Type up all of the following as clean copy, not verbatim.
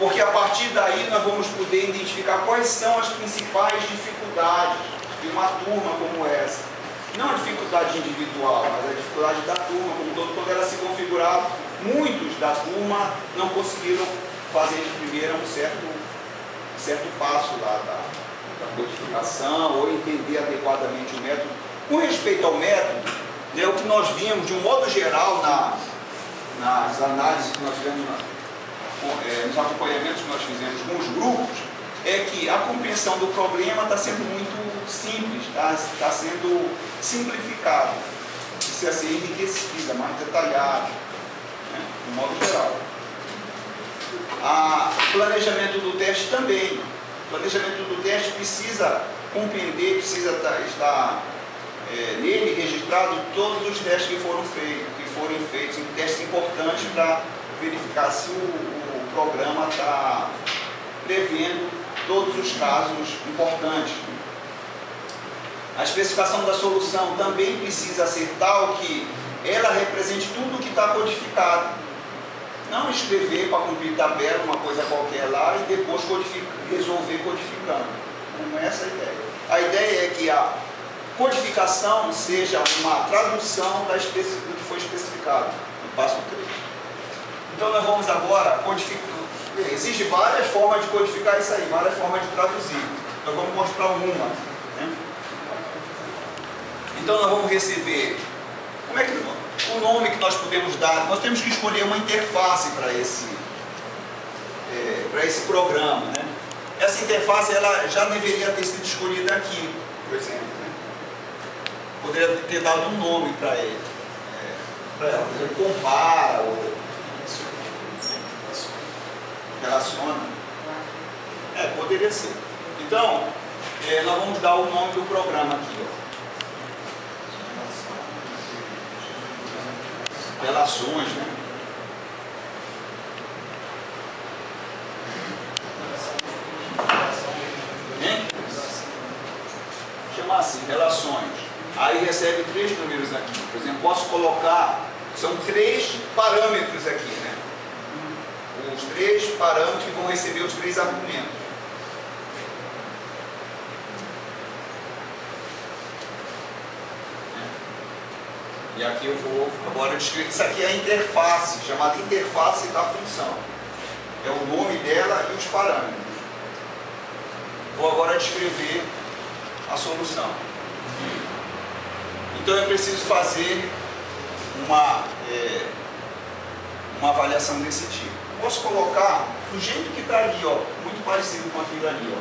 porque a partir daí nós vamos poder identificar quais são as principais dificuldades de uma turma como essa. Não a dificuldade individual, mas a dificuldade da turma como todo. Quando ela se configurar, muitos da turma não conseguiram fazer de primeira um certo passo lá da codificação ou entender adequadamente o método. Com respeito ao método, né, o que nós vimos de um modo geral nas análises que nós fizemos, nos acompanhamentos que nós fizemos com os grupos, é que a compreensão do problema está sendo muito simples, está sendo simplificada, precisa ser enriquecida, mais detalhada, né, de modo geral. O planejamento do teste também. O planejamento do teste precisa compreender, precisa estar nele registrado todos os testes que forem feitos, testes importantes para verificar se o programa está prevendo todos os casos importantes. A especificação da solução também precisa ser tal que ela represente tudo o que está codificado. Não escrever para cumprir tabela, uma coisa qualquer lá, e depois resolver codificando. Não é essa a ideia. A ideia é que a codificação seja uma tradução do que foi especificado no passo 3. Então nós vamos agora codificar. Existem várias formas de codificar isso aí, várias formas de traduzir. Nós vamos mostrar uma. Né? Então nós vamos receber. Como é que o nome que nós podemos dar? Nós temos que escolher uma interface para esse programa. Né? Essa interface ela já deveria ter sido escolhida aqui, por exemplo. Né? Poderia ter dado um nome para ele. Por exemplo, compara ou relaciona. Poderia ser. Então, nós vamos dar o nome do programa aqui. Ó. Relações, né? Chamar assim, relações. Aí recebe 3 números aqui. Por exemplo, posso colocar, são 3 parâmetros aqui, né? Os 3 parâmetros que vão receber os 3 argumentos. E aqui eu vou agora descrever. Isso aqui é a interface, chamada interface da função. É o nome dela e os parâmetros. Vou agora descrever a solução. Então eu preciso fazer uma avaliação desse tipo. Posso colocar do jeito que está ali, ó, muito parecido com aquilo ali. Ó.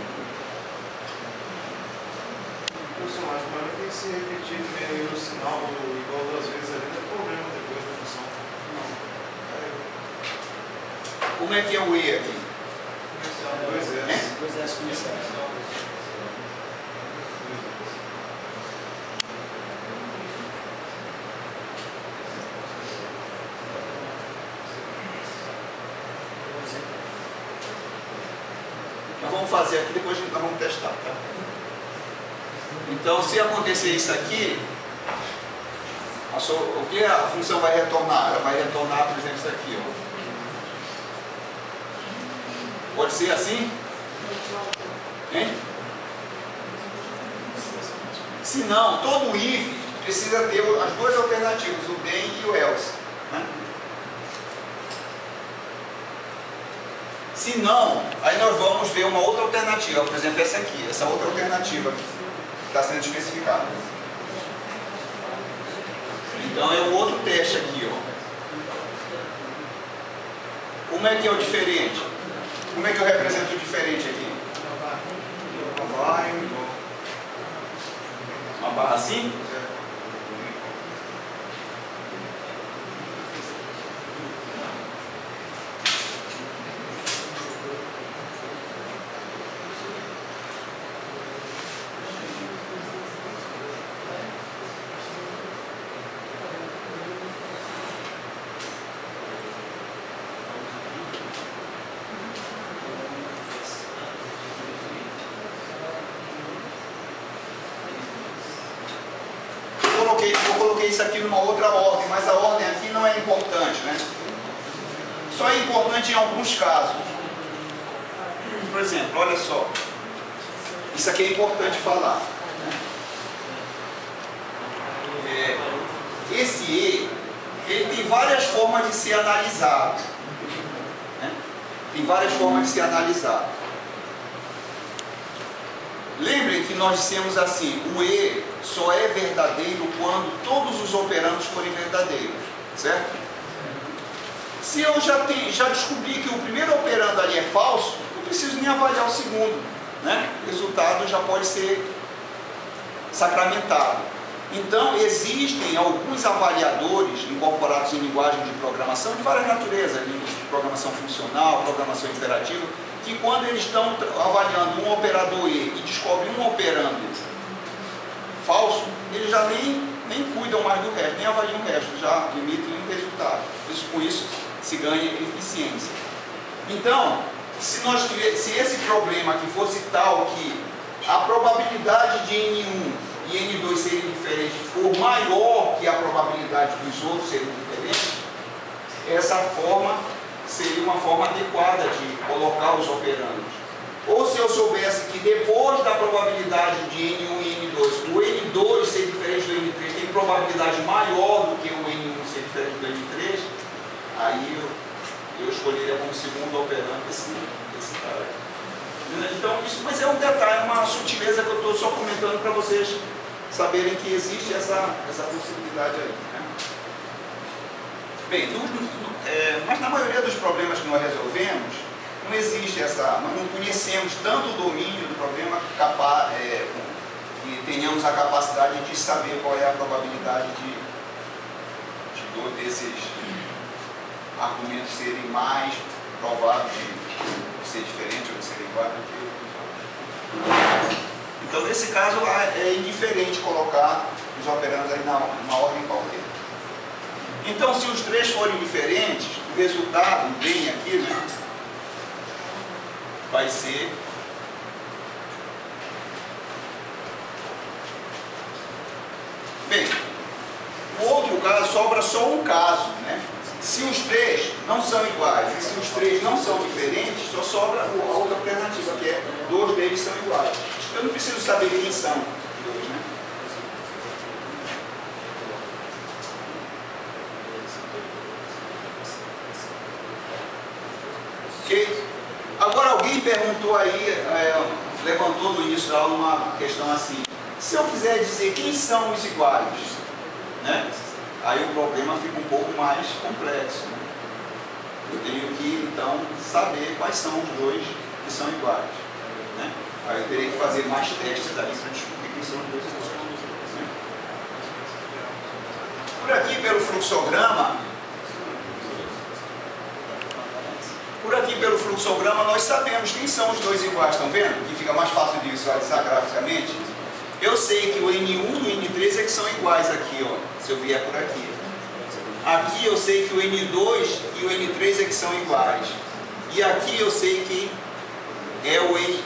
Mas para mim tem que ser repetido meio o sinal igual 2 vezes ali, não é problema depois da função. Não. Como é que é o E aqui? 2 S comerciais. Nós vamos fazer aqui, depois nós vamos testar, tá? Então, se acontecer isso aqui, o que a função vai retornar? Ela vai retornar, por exemplo, isso aqui. Ó. Pode ser assim? Hein? Se não, todo if precisa ter as 2 alternativas, o then e o else. Né? Se não, aí nós vamos ver uma outra alternativa, por exemplo, essa aqui, essa outra alternativa aqui. Está sendo especificado. Então é um outro teste aqui, ó. Como é que é o diferente? Como é que eu represento o diferente aqui? Uma barra assim? Eu coloquei isso aqui numa outra ordem, mas a ordem aqui não é importante, né? Só é importante em alguns casos. exemplo, olha só. Isso aqui é importante falar. Esse E, ele tem várias formas de ser analisado. Tem várias formas de ser analisado. Lembrem que nós dissemos assim, o E só é verdadeiro quando todos os operandos forem verdadeiros, certo? Se eu já descobri que o primeiro operando ali é falso, não preciso nem avaliar o segundo, né? O resultado já pode ser sacramentado. Então, existem alguns avaliadores incorporados em linguagem de programação de várias naturezas, de programação funcional, programação imperativa, que quando eles estão avaliando um operador E e descobrem um operando falso, eles já nem cuidam mais do resto, nem avaliam o resto, já emitem um resultado. Com isso se ganha eficiência. Então, se esse problema aqui fosse tal que a probabilidade de N1 e N2 serem diferentes for maior que a probabilidade dos outros serem diferentes, essa forma seria uma forma adequada de colocar os operandos. Ou se eu soubesse que depois da probabilidade de N1 e N2, o N2 ser diferente do N3 tem probabilidade maior do que o N1 ser diferente do N3, aí eu escolheria como segundo operando esse cara. Então, isso, mas é um detalhe, uma sutileza que eu estou só comentando para vocês saberem que existe essa possibilidade aí. Né? Bem, mas na maioria dos problemas que nós resolvemos, não existe nós não conhecemos tanto o domínio do problema que tenhamos a capacidade de saber qual é a probabilidade desses argumentos serem mais prováveis de ser diferente ou de ser igual do que o. Então, nesse caso, é indiferente colocar os operandos aí na ordem qualquer. Então, se os três forem diferentes, o resultado, bem aqui, né, vai ser bem. No outro caso, sobra só um caso, né? Se os três não são iguais e se os três não são diferentes, só sobra a outra alternativa, que é dois deles são iguais. Eu não preciso saber quem são dois, né? Ok? Agora alguém perguntou aí, levantou no início da aula uma questão assim, se eu quiser dizer quem são os iguais, né? Aí o problema fica um pouco mais complexo. Né? Eu tenho que, então, saber quais são os dois que são iguais. Né? Aí eu terei que fazer mais testes ali para descobrir quem são os dois iguais. Né? Por aqui, pelo fluxograma, nós sabemos quem são os dois iguais. Estão vendo? Que fica mais fácil de visualizar graficamente. Eu sei que o N1 e o N3 é que são iguais aqui, ó, se eu vier por aqui. Aqui eu sei que o N2 e o N3 é que são iguais. E aqui eu sei que é o N.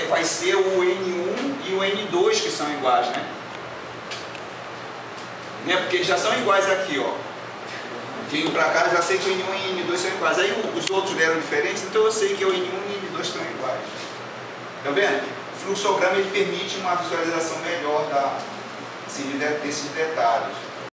Vai ser o N1 e o N2 que são iguais, né? Porque eles já são iguais aqui, ó. Vindo para cá, já sei que o N1 e o N2 são iguais. Aí os outros eram diferentes, então eu sei que o N1 e o N2 são iguais. Tá vendo? O fluxograma ele permite uma visualização melhor desses detalhes.